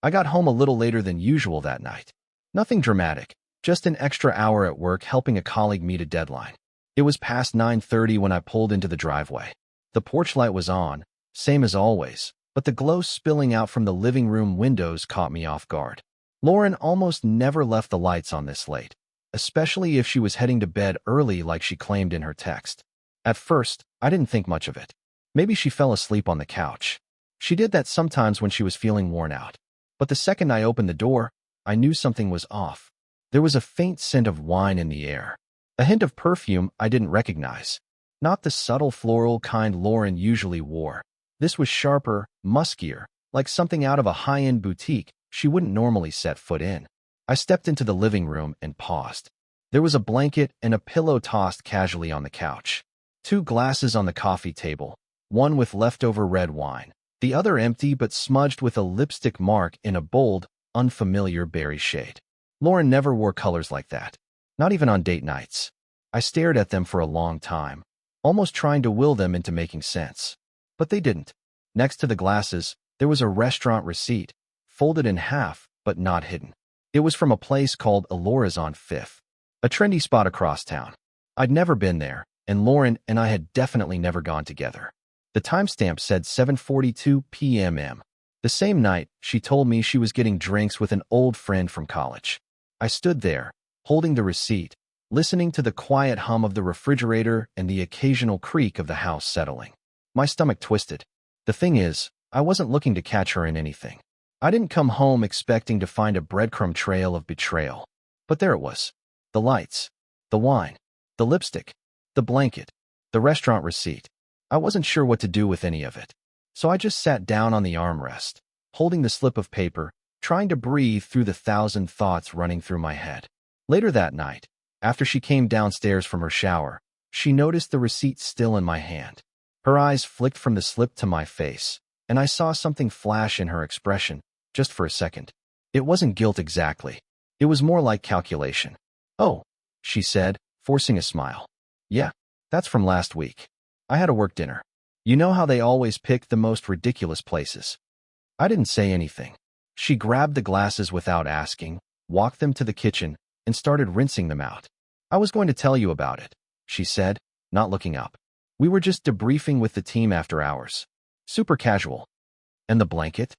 I got home a little later than usual that night. Nothing dramatic, just an extra hour at work helping a colleague meet a deadline. It was past 9:30 when I pulled into the driveway. The porch light was on, same as always, but the glow spilling out from the living room windows caught me off guard. Lauren almost never left the lights on this late, especially if she was heading to bed early like she claimed in her text. At first, I didn't think much of it. Maybe she fell asleep on the couch. She did that sometimes when she was feeling worn out. But the second I opened the door, I knew something was off. There was a faint scent of wine in the air, a hint of perfume I didn't recognize. Not the subtle floral kind Lauren usually wore. This was sharper, muskier, like something out of a high-end boutique she wouldn't normally set foot in. I stepped into the living room and paused. There was a blanket and a pillow tossed casually on the couch. 2 glasses on the coffee table, one with leftover red wine, the other empty but smudged with a lipstick mark in a bold, unfamiliar berry shade. Lauren never wore colors like that, not even on date nights. I stared at them for a long time, almost trying to will them into making sense. But they didn't. Next to the glasses, there was a restaurant receipt, folded in half, but not hidden. It was from a place called Elora's on 5th, a trendy spot across town. I'd never been there, and Lauren and I had definitely never gone together. The timestamp said 7:42 p.m. The same night, she told me she was getting drinks with an old friend from college. I stood there, holding the receipt, listening to the quiet hum of the refrigerator and the occasional creak of the house settling. My stomach twisted. The thing is, I wasn't looking to catch her in anything. I didn't come home expecting to find a breadcrumb trail of betrayal. But there it was. The lights, the wine, the lipstick, the blanket, the restaurant receipt. I wasn't sure what to do with any of it. So I just sat down on the armrest, holding the slip of paper, trying to breathe through the 1,000 thoughts running through my head. Later that night, after she came downstairs from her shower, she noticed the receipt still in my hand. Her eyes flicked from the slip to my face, and I saw something flash in her expression, just for a second. It wasn't guilt exactly. It was more like calculation. "Oh," she said, forcing a smile. "Yeah, that's from last week. I had a work dinner. You know how they always pick the most ridiculous places." I didn't say anything. She grabbed the glasses without asking, walked them to the kitchen, and started rinsing them out. "I was going to tell you about it," she said, not looking up. "We were just debriefing with the team after hours. Super casual." "And the blanket?"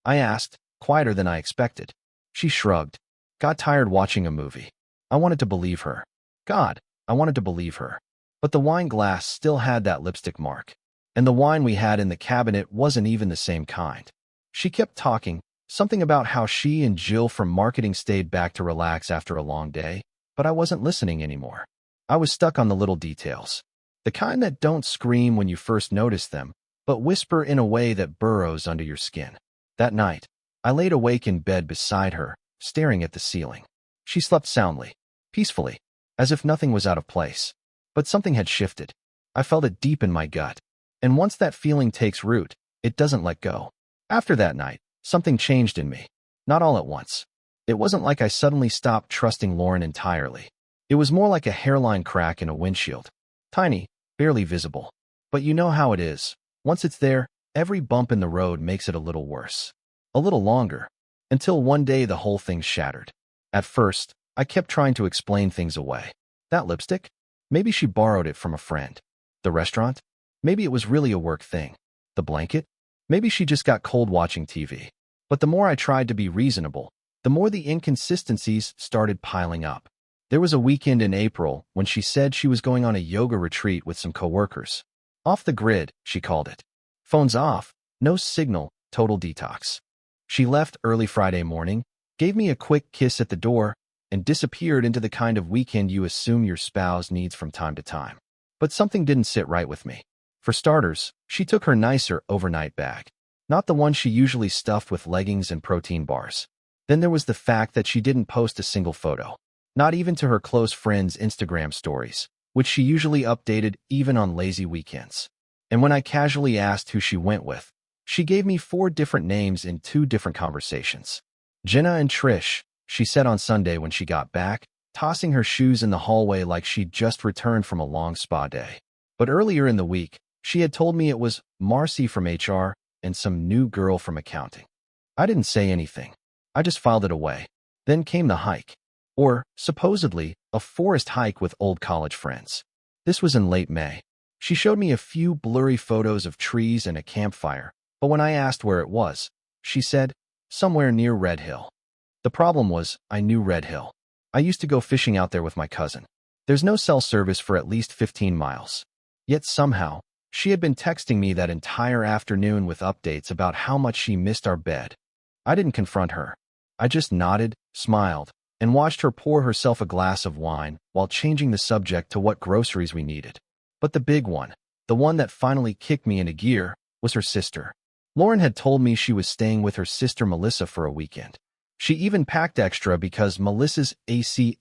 I asked, quieter than I expected. She shrugged. "Got tired watching a movie." I wanted to believe her. God, I wanted to believe her. But the wine glass still had that lipstick mark. And the wine we had in the cabinet wasn't even the same kind. She kept talking, something about how she and Jill from marketing stayed back to relax after a long day, but I wasn't listening anymore. I was stuck on the little details. The kind that don't scream when you first notice them, but whisper in a way that burrows under your skin. That night, I laid awake in bed beside her, staring at the ceiling. She slept soundly, peacefully, as if nothing was out of place. But something had shifted. I felt it deep in my gut. And once that feeling takes root, it doesn't let go. After that night, something changed in me. Not all at once. It wasn't like I suddenly stopped trusting Lauren entirely. It was more like a hairline crack in a windshield. Tiny, barely visible. But you know how it is. Once it's there, every bump in the road makes it a little worse. A little longer. Until one day the whole thing shattered. At first, I kept trying to explain things away. That lipstick? Maybe she borrowed it from a friend. The restaurant? Maybe it was really a work thing. The blanket? Maybe she just got cold watching TV. But the more I tried to be reasonable, the more the inconsistencies started piling up. There was a weekend in April when she said she was going on a yoga retreat with some coworkers. Off the grid, she called it. Phones off, no signal, total detox. She left early Friday morning, gave me a quick kiss at the door, and disappeared into the kind of weekend you assume your spouse needs from time to time. But something didn't sit right with me. For starters, she took her nicer overnight bag. Not the one she usually stuffed with leggings and protein bars. Then there was the fact that she didn't post a single photo. Not even to her close friends' Instagram stories, which she usually updated even on lazy weekends. And when I casually asked who she went with, she gave me 4 different names in 2 different conversations. Jenna and Trish, she said on Sunday when she got back, tossing her shoes in the hallway like she'd just returned from a long spa day. But earlier in the week, she had told me it was Marcy from HR and some new girl from accounting. I didn't say anything. I just filed it away. Then came the hike. Or, supposedly, a forest hike with old college friends. This was in late May. She showed me a few blurry photos of trees and a campfire, but when I asked where it was, she said, somewhere near Red Hill. The problem was, I knew Red Hill. I used to go fishing out there with my cousin. There's no cell service for at least 15 miles. Yet somehow, she had been texting me that entire afternoon with updates about how much she missed our bed. I didn't confront her. I just nodded, smiled, and watched her pour herself a glass of wine while changing the subject to what groceries we needed. But the big one, the one that finally kicked me into gear, was her sister. Lauren had told me she was staying with her sister Melissa for a weekend. She even packed extra because Melissa's ACS*CKs,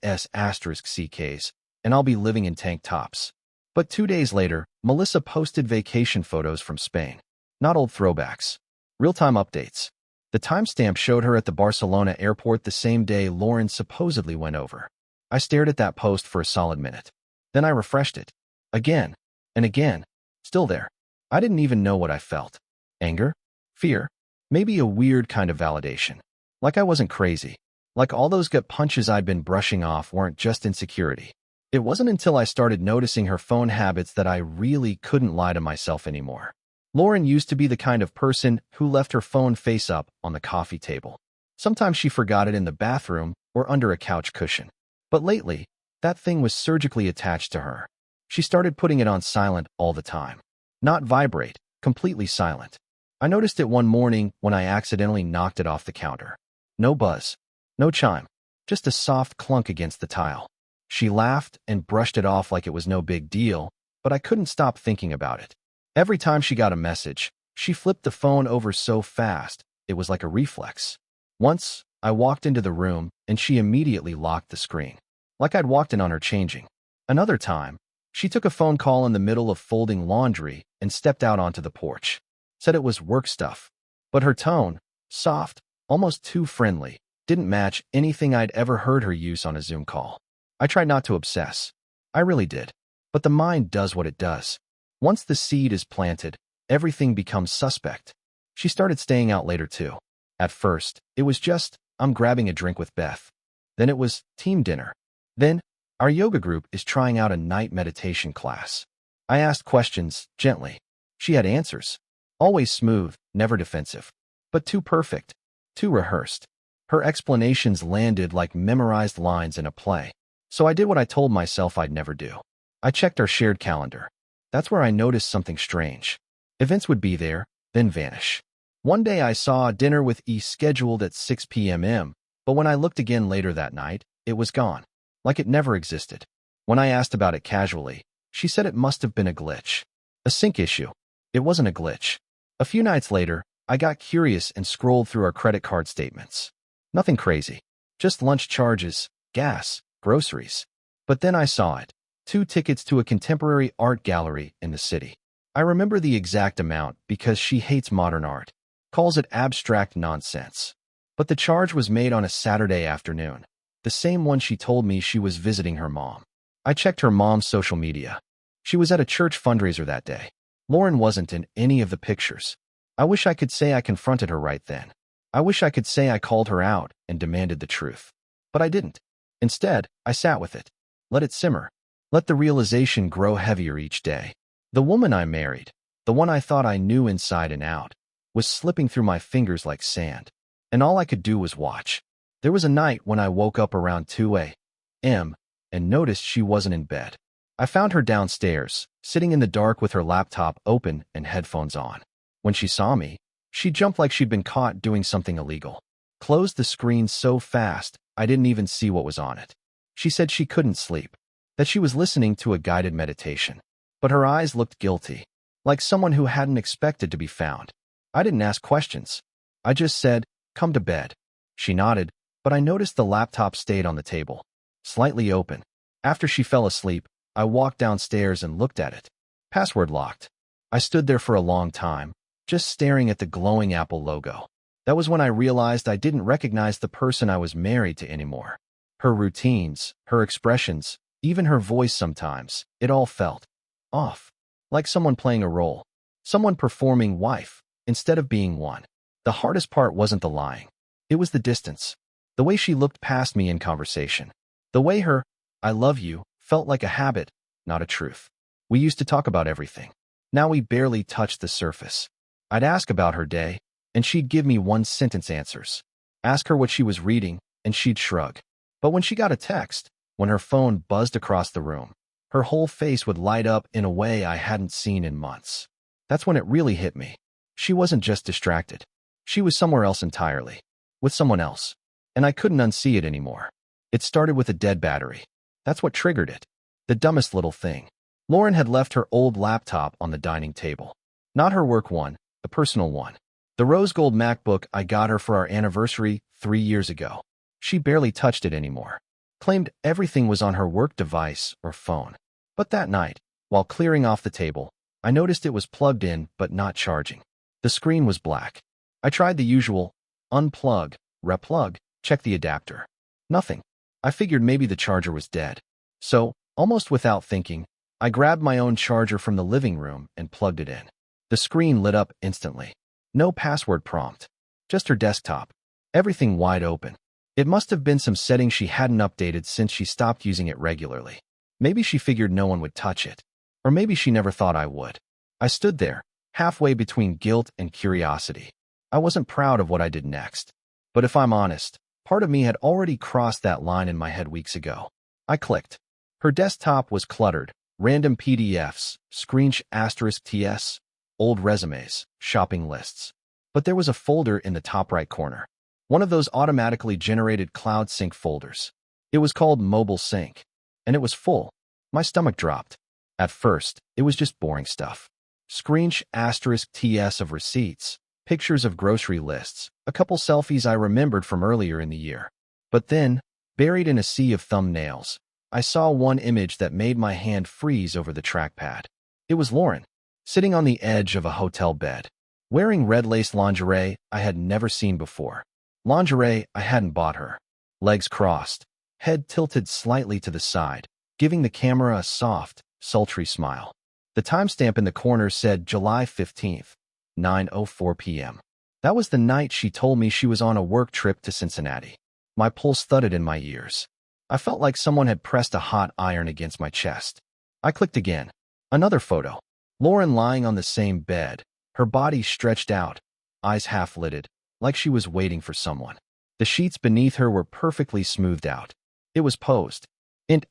and I'll be living in tank tops. But 2 days later, Melissa posted vacation photos from Spain. Not old throwbacks. Real-time updates. The timestamp showed her at the Barcelona airport the same day Lauren supposedly went over. I stared at that post for a solid minute. Then I refreshed it. Again and again. Still there. I didn't even know what I felt. Anger? Fear? Maybe a weird kind of validation. Like I wasn't crazy. Like all those gut punches I'd been brushing off weren't just insecurity. It wasn't until I started noticing her phone habits that I really couldn't lie to myself anymore. Lauren used to be the kind of person who left her phone face up on the coffee table. Sometimes she forgot it in the bathroom or under a couch cushion. But lately, that thing was surgically attached to her. She started putting it on silent all the time. Not vibrate, completely silent. I noticed it one morning when I accidentally knocked it off the counter. No buzz. No chime. Just a soft clunk against the tile. She laughed and brushed it off like it was no big deal, but I couldn't stop thinking about it. Every time she got a message, she flipped the phone over so fast, it was like a reflex. Once, I walked into the room, and she immediately locked the screen. Like I'd walked in on her changing. Another time, she took a phone call in the middle of folding laundry and stepped out onto the porch. Said it was work stuff. But her tone, soft, almost too friendly, didn't match anything I'd ever heard her use on a Zoom call. I tried not to obsess. I really did. But the mind does what it does. Once the seed is planted, everything becomes suspect. She started staying out later too. At first, it was just, I'm grabbing a drink with Beth. Then it was, team dinner. Then, our yoga group is trying out a night meditation class. I asked questions, gently. She had answers. Always smooth, never defensive. But too perfect. Too rehearsed. Her explanations landed like memorized lines in a play. So I did what I told myself I'd never do. I checked our shared calendar. That's where I noticed something strange. Events would be there, then vanish. One day I saw a dinner with E scheduled at 6 p.m., but when I looked again later that night, it was gone. Like it never existed. When I asked about it casually, she said it must have been a glitch. A sync issue. It wasn't a glitch. A few nights later, I got curious and scrolled through our credit card statements. Nothing crazy. Just lunch charges, gas, groceries. But then I saw it. 2 tickets to a contemporary art gallery in the city. I remember the exact amount because she hates modern art. Calls it abstract nonsense. But the charge was made on a Saturday afternoon. The same one she told me she was visiting her mom. I checked her mom's social media. She was at a church fundraiser that day. Lauren wasn't in any of the pictures. I wish I could say I confronted her right then. I wish I could say I called her out and demanded the truth. But I didn't. Instead, I sat with it. Let it simmer. Let the realization grow heavier each day. The woman I married, the one I thought I knew inside and out, was slipping through my fingers like sand. And all I could do was watch. There was a night when I woke up around 2 a.m. and noticed she wasn't in bed. I found her downstairs, sitting in the dark with her laptop open and headphones on. When she saw me, she jumped like she'd been caught doing something illegal. Closed the screen so fast, I didn't even see what was on it. She said she couldn't sleep, that she was listening to a guided meditation. But her eyes looked guilty, like someone who hadn't expected to be found. I didn't ask questions. I just said, come to bed. She nodded, but I noticed the laptop stayed on the table, slightly open. After she fell asleep, I walked downstairs and looked at it. Password locked. I stood there for a long time, just staring at the glowing Apple logo. That was when I realized I didn't recognize the person I was married to anymore. Her routines, her expressions, even her voice sometimes, it all felt off. Like someone playing a role. Someone performing wife, instead of being one. The hardest part wasn't the lying. It was the distance. The way she looked past me in conversation. The way her, "I love you," felt like a habit, not a truth. We used to talk about everything. Now we barely touched the surface. I'd ask about her day, and she'd give me one-sentence answers. Ask her what she was reading, and she'd shrug. But when she got a text, when her phone buzzed across the room, her whole face would light up in a way I hadn't seen in months. That's when it really hit me. She wasn't just distracted. She was somewhere else entirely. With someone else. And I couldn't unsee it anymore. It started with a dead battery. That's what triggered it. The dumbest little thing. Lauren had left her old laptop on the dining table. Not her work one, the personal one. The rose gold MacBook I got her for our anniversary 3 years ago. She barely touched it anymore. Claimed everything was on her work device or phone. But that night, while clearing off the table, I noticed it was plugged in but not charging. The screen was black. I tried the usual unplug, replug, check the adapter. Nothing. I figured maybe the charger was dead. So, almost without thinking, I grabbed my own charger from the living room and plugged it in. The screen lit up instantly. No password prompt. Just her desktop. Everything wide open. It must have been some setting she hadn't updated since she stopped using it regularly. Maybe she figured no one would touch it. Or maybe she never thought I would. I stood there, halfway between guilt and curiosity. I wasn't proud of what I did next. But if I'm honest, part of me had already crossed that line in my head weeks ago. I clicked. Her desktop was cluttered. Random PDFs, *TS, old resumes, shopping lists. But there was a folder in the top right corner. One of those automatically generated cloud sync folders. It was called Mobile Sync. And it was full. My stomach dropped. At first, it was just boring stuff. *TS of receipts, pictures of grocery lists, a couple selfies I remembered from earlier in the year. But then, buried in a sea of thumbnails, I saw one image that made my hand freeze over the trackpad. It was Lauren, sitting on the edge of a hotel bed, wearing red lace lingerie I had never seen before. Lingerie I hadn't bought her. Legs crossed, head tilted slightly to the side, giving the camera a soft, sultry smile. The timestamp in the corner said July 15th, 9:04 p.m. That was the night she told me she was on a work trip to Cincinnati. My pulse thudded in my ears. I felt like someone had pressed a hot iron against my chest. I clicked again. Another photo. Lauren lying on the same bed, her body stretched out, eyes half-lidded, like she was waiting for someone. The sheets beneath her were perfectly smoothed out. It was posed. int**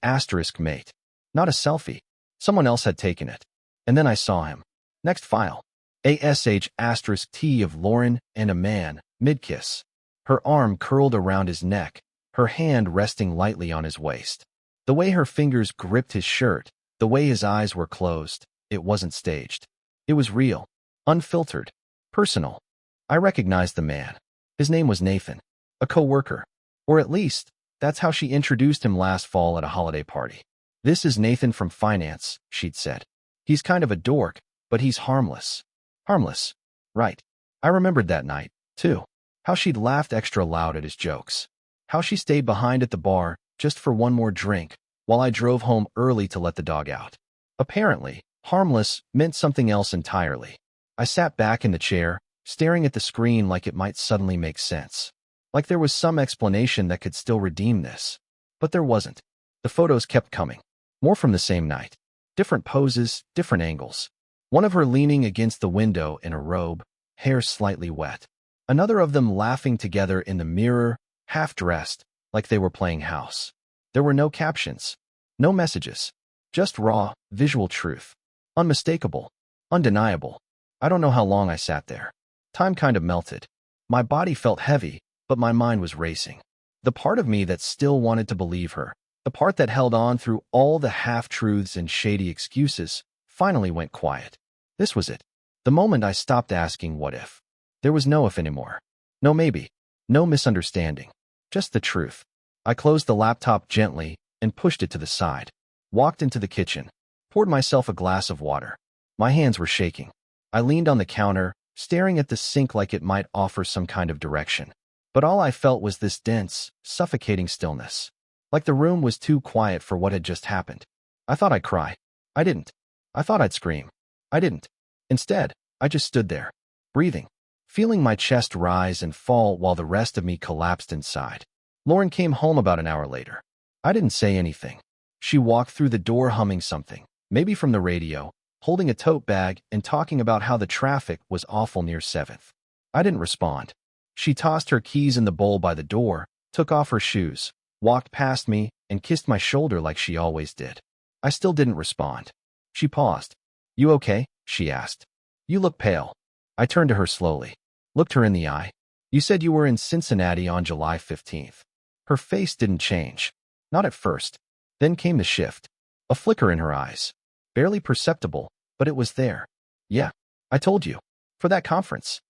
mate. Not a selfie. Someone else had taken it. And then I saw him. Next file. *T of Lauren and a man, mid-kiss. Her arm curled around his neck, her hand resting lightly on his waist. The way her fingers gripped his shirt, the way his eyes were closed, it wasn't staged. It was real, unfiltered, personal. I recognized the man. His name was Nathan, a co-worker. Or at least, that's how she introduced him last fall at a holiday party. "This is Nathan from finance," she'd said. "He's kind of a dork, but he's harmless." Harmless. Right. I remembered that night, too. How she'd laughed extra loud at his jokes. How she stayed behind at the bar just for one more drink while I drove home early to let the dog out. Apparently, harmless meant something else entirely. I sat back in the chair, staring at the screen like it might suddenly make sense. Like there was some explanation that could still redeem this. But there wasn't. The photos kept coming. More from the same night. Different poses, different angles. One of her leaning against the window in a robe, hair slightly wet. Another of them laughing together in the mirror, half-dressed, like they were playing house. There were no captions. No messages. Just raw, visual truth. Unmistakable. Undeniable. I don't know how long I sat there. Time kind of melted. My body felt heavy, but my mind was racing. The part of me that still wanted to believe her, the part that held on through all the half-truths and shady excuses, finally went quiet. This was it. The moment I stopped asking what if. There was no if anymore. No maybe. No misunderstanding. Just the truth. I closed the laptop gently and pushed it to the side. Walked into the kitchen. Poured myself a glass of water. My hands were shaking. I leaned on the counter, staring at the sink like it might offer some kind of direction. But all I felt was this dense, suffocating stillness. Like the room was too quiet for what had just happened. I thought I'd cry. I didn't. I thought I'd scream. I didn't. Instead, I just stood there, breathing, feeling my chest rise and fall while the rest of me collapsed inside. Lauren came home about an hour later. I didn't say anything. She walked through the door humming something, maybe from the radio, holding a tote bag and talking about how the traffic was awful near 7th. I didn't respond. She tossed her keys in the bowl by the door, took off her shoes, walked past me, and kissed my shoulder like she always did. I still didn't respond. She paused. "You okay?" she asked. "You look pale." I turned to her slowly, looked her in the eye. "You said you were in Cincinnati on July 15th. Her face didn't change. Not at first. Then came the shift. A flicker in her eyes. Barely perceptible, but it was there. "Yeah, I told you. For that conference."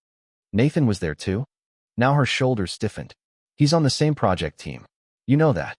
"Nathan was there too?" Now her shoulders stiffened. "He's on the same project team. You know that."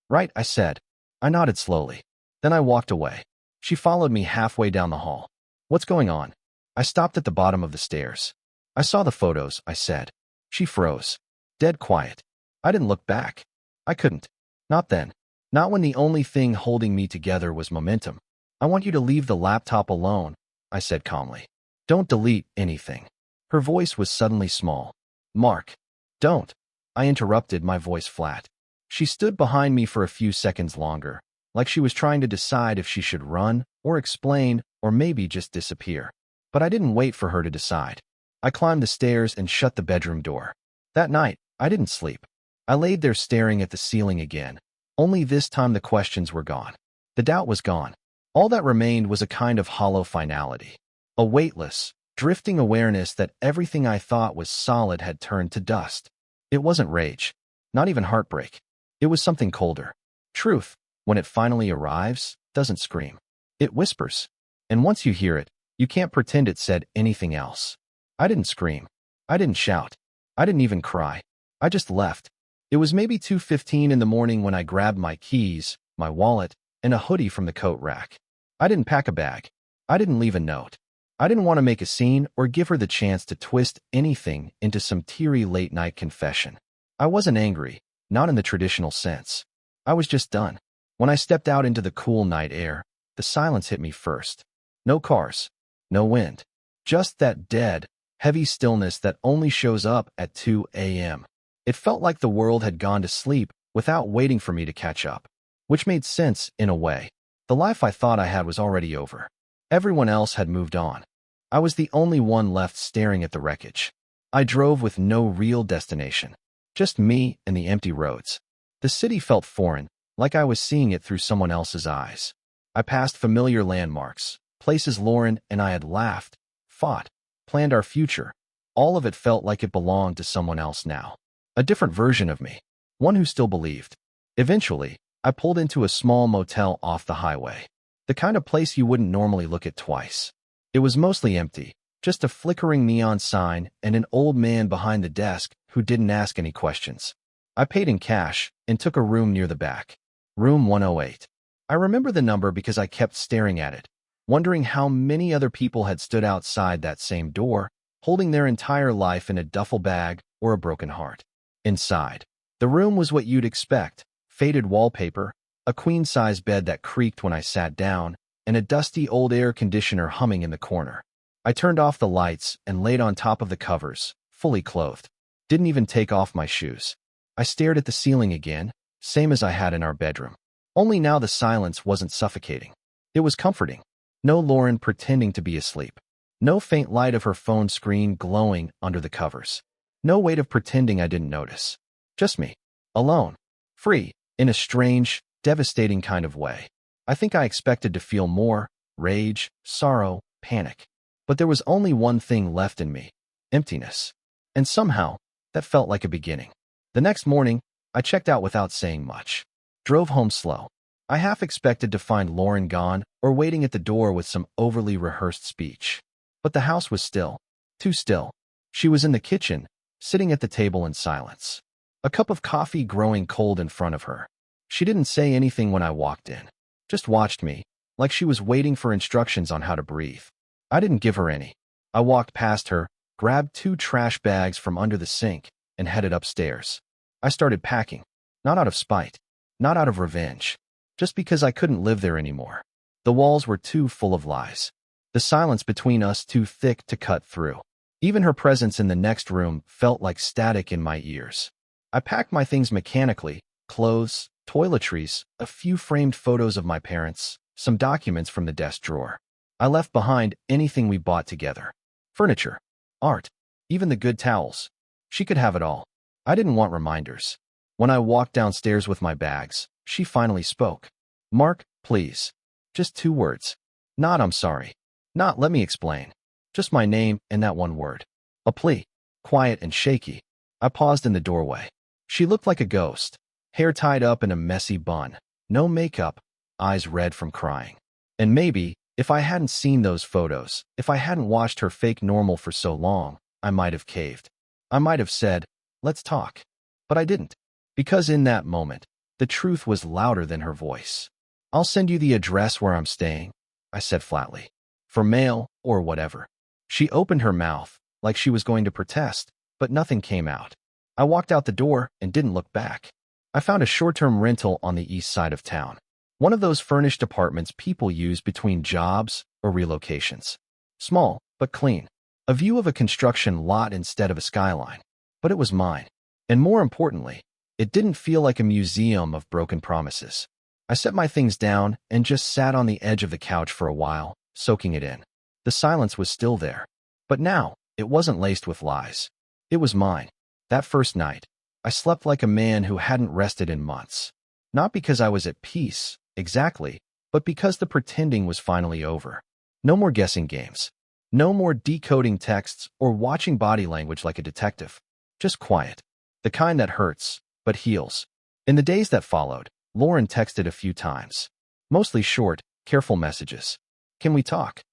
"Right," I said. I nodded slowly. Then I walked away. She followed me halfway down the hall. "What's going on?" I stopped at the bottom of the stairs. "I saw the photos," I said. She froze. Dead quiet. I didn't look back. I couldn't. Not then. Not when the only thing holding me together was momentum. "I want you to leave the laptop alone," I said calmly. "Don't delete anything." Her voice was suddenly small. "Mark, don't." I interrupted, my voice flat. She stood behind me for a few seconds longer, like she was trying to decide if she should run, or explain, or maybe just disappear. But I didn't wait for her to decide. I climbed the stairs and shut the bedroom door. That night, I didn't sleep. I laid there staring at the ceiling again. Only this time the questions were gone. The doubt was gone. All that remained was a kind of hollow finality. A weightless, drifting awareness that everything I thought was solid had turned to dust. It wasn't rage. Not even heartbreak. It was something colder. Truth, when it finally arrives, doesn't scream. It whispers. And once you hear it, you can't pretend it said anything else. I didn't scream. I didn't shout. I didn't even cry. I just left. It was maybe 2:15 in the morning when I grabbed my keys, my wallet, and a hoodie from the coat rack. I didn't pack a bag. I didn't leave a note. I didn't want to make a scene or give her the chance to twist anything into some teary late-night confession. I wasn't angry, not in the traditional sense. I was just done. When I stepped out into the cool night air, the silence hit me first. No cars. No wind. Just that dead, heavy stillness that only shows up at 2 a.m. It felt like the world had gone to sleep without waiting for me to catch up. Which made sense, in a way. The life I thought I had was already over. Everyone else had moved on. I was the only one left staring at the wreckage. I drove with no real destination. Just me and the empty roads. The city felt foreign, like I was seeing it through someone else's eyes. I passed familiar landmarks, places Lauren and I had laughed, fought, planned our future. All of it felt like it belonged to someone else now. A different version of me. One who still believed. Eventually, I pulled into a small motel off the highway. The kind of place you wouldn't normally look at twice. It was mostly empty, just a flickering neon sign and an old man behind the desk who didn't ask any questions. I paid in cash and took a room near the back. Room 108. I remember the number because I kept staring at it, wondering how many other people had stood outside that same door, holding their entire life in a duffel bag or a broken heart. Inside, the room was what you'd expect. Faded wallpaper, a queen-size bed that creaked when I sat down, and a dusty old air conditioner humming in the corner. I turned off the lights and laid on top of the covers, fully clothed. Didn't even take off my shoes. I stared at the ceiling again, same as I had in our bedroom. Only now the silence wasn't suffocating. It was comforting. No Lauren pretending to be asleep. No faint light of her phone screen glowing under the covers. No weight of pretending I didn't notice. Just me. Alone. Free. In a strange, devastating kind of way. I think I expected to feel more rage, sorrow, panic. But there was only one thing left in me. Emptiness. And somehow, that felt like a beginning. The next morning, I checked out without saying much. Drove home slow. I half expected to find Lauren gone or waiting at the door with some overly rehearsed speech. But the house was still. Too still. She was in the kitchen, sitting at the table in silence. A cup of coffee growing cold in front of her. She didn't say anything when I walked in. Just watched me, like she was waiting for instructions on how to breathe. I didn't give her any. I walked past her, grabbed 2 trash bags from under the sink, and headed upstairs. I started packing. Not out of spite. Not out of revenge. Just because I couldn't live there anymore. The walls were too full of lies. The silence between us too thick to cut through. Even her presence in the next room felt like static in my ears. I packed my things mechanically, clothes, toiletries, a few framed photos of my parents, some documents from the desk drawer. I left behind anything we bought together. Furniture, art, even the good towels. She could have it all. I didn't want reminders. When I walked downstairs with my bags, she finally spoke. Mark, please. Just 2 words. Not I'm sorry. Not let me explain. Just my name and that one word. A plea. Quiet and shaky. I paused in the doorway. She looked like a ghost. Hair tied up in a messy bun. No makeup. Eyes red from crying. And maybe, if I hadn't seen those photos, if I hadn't watched her fake normal for so long, I might have caved. I might have said, let's talk. But I didn't. Because in that moment, the truth was louder than her voice. I'll send you the address where I'm staying, I said flatly. For mail or whatever. She opened her mouth, like she was going to protest, but nothing came out. I walked out the door and didn't look back. I found a short-term rental on the east side of town. One of those furnished apartments people use between jobs or relocations. Small, but clean. A view of a construction lot instead of a skyline. But it was mine. And more importantly, it didn't feel like a museum of broken promises. I set my things down and just sat on the edge of the couch for a while, soaking it in. The silence was still there. But now, it wasn't laced with lies. It was mine. That first night, I slept like a man who hadn't rested in months. Not because I was at peace, exactly, but because the pretending was finally over. No more guessing games. No more decoding texts or watching body language like a detective. Just quiet. The kind that hurts, but heals. In the days that followed, Lauren texted a few times. Mostly short, careful messages. Can we talk?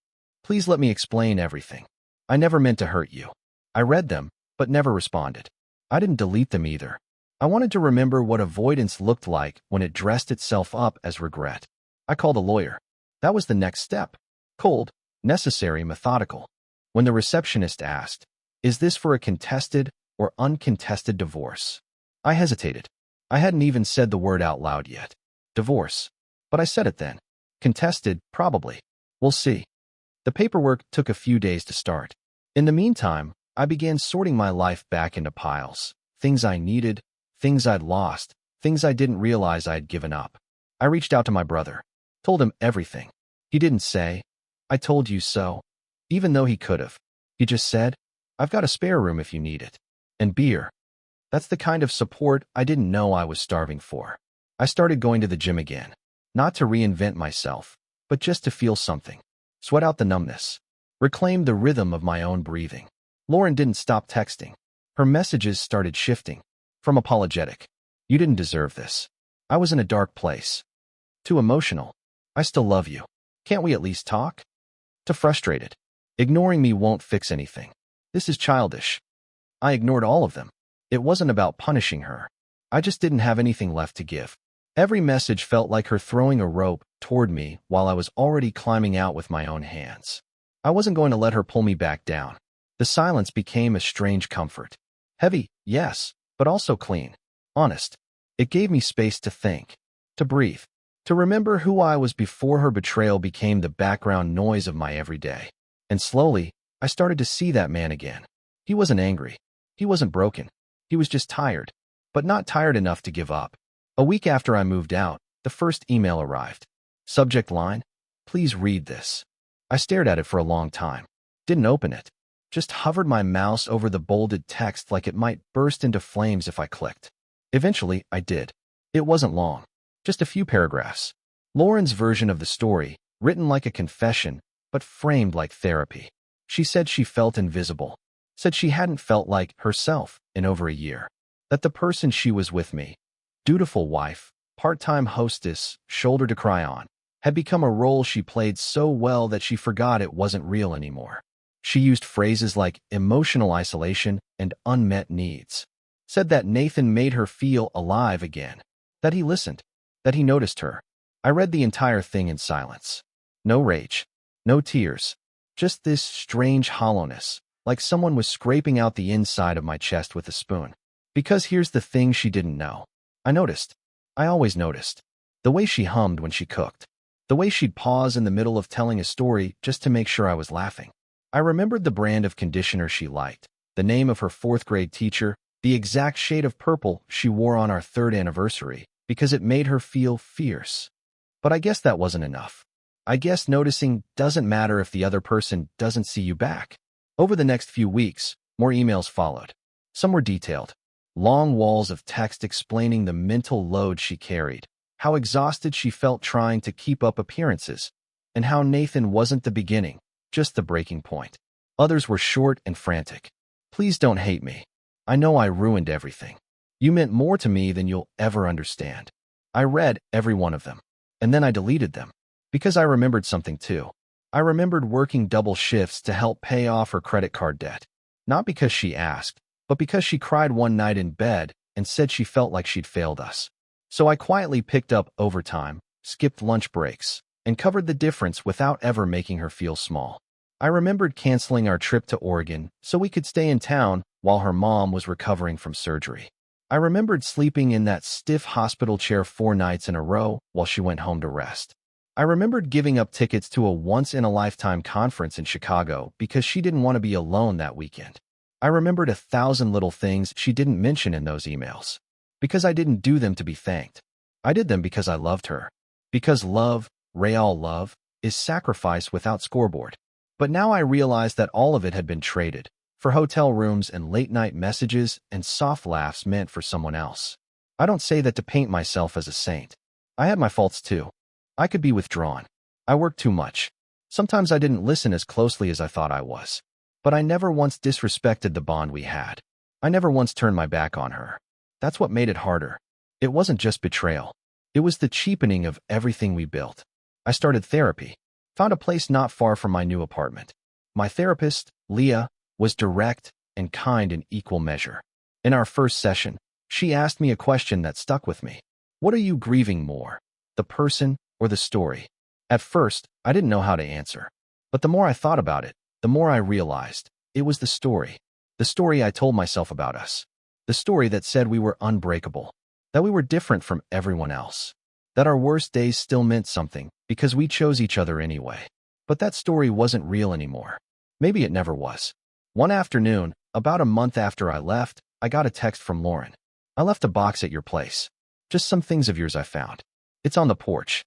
Please let me explain everything. I never meant to hurt you. I read them, but never responded. I didn't delete them either. I wanted to remember what avoidance looked like when it dressed itself up as regret. I called a lawyer. That was the next step. Cold, necessary, methodical. When the receptionist asked, "Is this for a contested or uncontested divorce?" I hesitated. I hadn't even said the word out loud yet. Divorce. But I said it then. Contested, probably. We'll see. The paperwork took a few days to start. In the meantime, I began sorting my life back into piles. Things I needed, things I'd lost, things I didn't realize I'd given up. I reached out to my brother. Told him everything. He didn't say, "I told you so," even though he could have. He just said, "I've got a spare room if you need it. And beer." That's the kind of support I didn't know I was starving for. I started going to the gym again. Not to reinvent myself, but just to feel something. Sweat out the numbness. Reclaim the rhythm of my own breathing. Lauren didn't stop texting. Her messages started shifting. From apologetic. "You didn't deserve this. I was in a dark place." To emotional. "I still love you. Can't we at least talk?" To frustrated. "Ignoring me won't fix anything. This is childish." I ignored all of them. It wasn't about punishing her. I just didn't have anything left to give. Every message felt like her throwing a rope toward me while I was already climbing out with my own hands. I wasn't going to let her pull me back down. The silence became a strange comfort. Heavy, yes, but also clean. Honest. It gave me space to think, to breathe, to remember who I was before her betrayal became the background noise of my everyday. And slowly, I started to see that man again. He wasn't angry. He wasn't broken. He was just tired, but not tired enough to give up. A week after I moved out, the first email arrived. Subject line, "Please read this." I stared at it for a long time. Didn't open it. Just hovered my mouse over the bolded text like it might burst into flames if I clicked. Eventually, I did. It wasn't long. Just a few paragraphs. Lauren's version of the story, written like a confession, but framed like therapy. She said she felt invisible. Said she hadn't felt like herself in over a year. That the person she was with me, dutiful wife, part-time hostess, shoulder to cry on, had become a role she played so well that she forgot it wasn't real anymore. She used phrases like emotional isolation and unmet needs. Said that Nathan made her feel alive again. That he listened. That he noticed her. I read the entire thing in silence. No rage. No tears. Just this strange hollowness, like someone was scraping out the inside of my chest with a spoon. Because here's the thing she didn't know. I noticed. I always noticed. The way she hummed when she cooked. The way she'd pause in the middle of telling a story just to make sure I was laughing. I remembered the brand of conditioner she liked, the name of her fourth-grade teacher, the exact shade of purple she wore on our third anniversary, because it made her feel fierce. But I guess that wasn't enough. I guess noticing doesn't matter if the other person doesn't see you back. Over the next few weeks, more emails followed. Some were detailed. Long walls of text explaining the mental load she carried, how exhausted she felt trying to keep up appearances, and how Nathan wasn't the beginning, just the breaking point. Others were short and frantic. Please don't hate me. I know I ruined everything. You meant more to me than you'll ever understand. I read every one of them, and then I deleted them. Because I remembered something too. I remembered working double shifts to help pay off her credit card debt. Not because she asked, but because she cried one night in bed and said she felt like she'd failed us. So I quietly picked up overtime, skipped lunch breaks, and covered the difference without ever making her feel small. I remembered canceling our trip to Oregon so we could stay in town while her mom was recovering from surgery. I remembered sleeping in that stiff hospital chair 4 nights in a row while she went home to rest. I remembered giving up tickets to a once-in-a-lifetime conference in Chicago because she didn't want to be alone that weekend. I remembered 1,000 little things she didn't mention in those emails. Because I didn't do them to be thanked. I did them because I loved her. Because love, real love, is sacrifice without scoreboard. But now I realized that all of it had been traded for hotel rooms and late-night messages and soft laughs meant for someone else. I don't say that to paint myself as a saint. I had my faults too. I could be withdrawn. I worked too much. Sometimes I didn't listen as closely as I thought I was. But I never once disrespected the bond we had. I never once turned my back on her. That's what made it harder. It wasn't just betrayal. It was the cheapening of everything we built. I started therapy. Found a place not far from my new apartment. My therapist, Leah, was direct and kind in equal measure. In our first session, she asked me a question that stuck with me. What are you grieving more, the person or the story? At first, I didn't know how to answer. But the more I thought about it, the more I realized it was the story. The story I told myself about us. The story that said we were unbreakable, that we were different from everyone else, that our worst days still meant something because we chose each other anyway. But that story wasn't real anymore. Maybe it never was. One afternoon, about a month after I left, I got a text from Lauren. I left a box at your place. Just some things of yours I found. It's on the porch.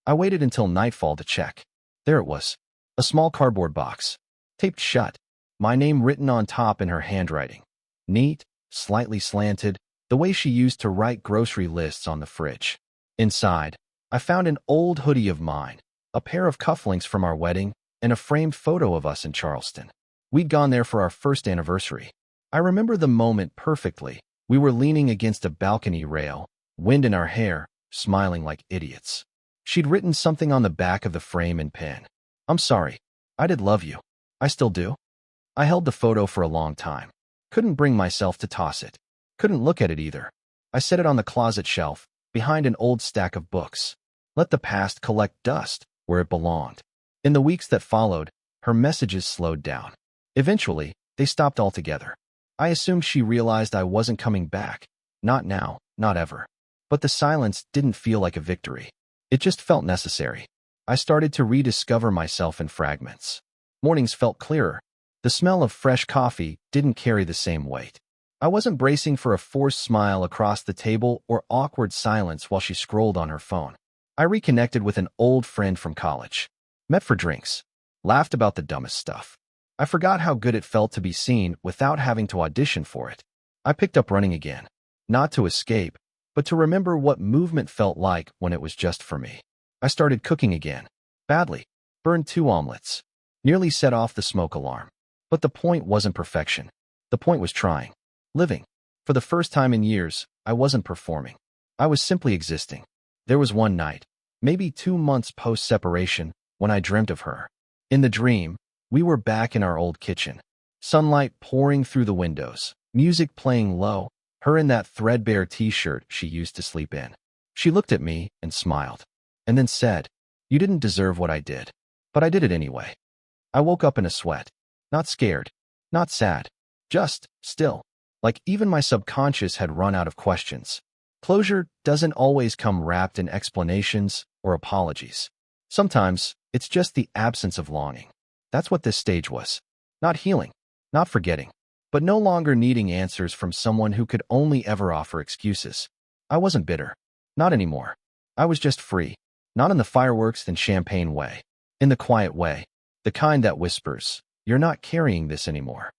I waited until nightfall to check. There it was. A small cardboard box. Taped shut. My name written on top in her handwriting. Neat, slightly slanted, the way she used to write grocery lists on the fridge. Inside, I found an old hoodie of mine, a pair of cufflinks from our wedding, and a framed photo of us in Charleston. We'd gone there for our first anniversary. I remember the moment perfectly. We were leaning against a balcony rail, wind in our hair, smiling like idiots. She'd written something on the back of the frame in pen. I'm sorry. I did love you. I still do. I held the photo for a long time. Couldn't bring myself to toss it. Couldn't look at it either. I set it on the closet shelf, behind an old stack of books. Let the past collect dust where it belonged. In the weeks that followed, her messages slowed down. Eventually, they stopped altogether. I assumed she realized I wasn't coming back. Not now, not ever. But the silence didn't feel like a victory. It just felt necessary. I started to rediscover myself in fragments. Mornings felt clearer. The smell of fresh coffee didn't carry the same weight. I wasn't bracing for a forced smile across the table or awkward silence while she scrolled on her phone. I reconnected with an old friend from college. Met for drinks. Laughed about the dumbest stuff. I forgot how good it felt to be seen without having to audition for it. I picked up running again. Not to escape, but to remember what movement felt like when it was just for me. I started cooking again. Badly. Burned 2 omelets. Nearly set off the smoke alarm. But the point wasn't perfection. The point was trying. Living. For the first time in years, I wasn't performing. I was simply existing. There was one night, maybe 2 months post-separation, when I dreamt of her. In the dream, we were back in our old kitchen. Sunlight pouring through the windows, music playing low, her in that threadbare t-shirt she used to sleep in. She looked at me and smiled, and then said, "You didn't deserve what I did, but I did it anyway." I woke up in a sweat. Not scared, not sad, just still. Like even my subconscious had run out of questions. Closure doesn't always come wrapped in explanations or apologies. Sometimes, it's just the absence of longing. That's what this stage was. Not healing, not forgetting, but no longer needing answers from someone who could only ever offer excuses. I wasn't bitter. Not anymore. I was just free. Not in the fireworks and champagne way. In the quiet way. The kind that whispers, "You're not carrying this anymore."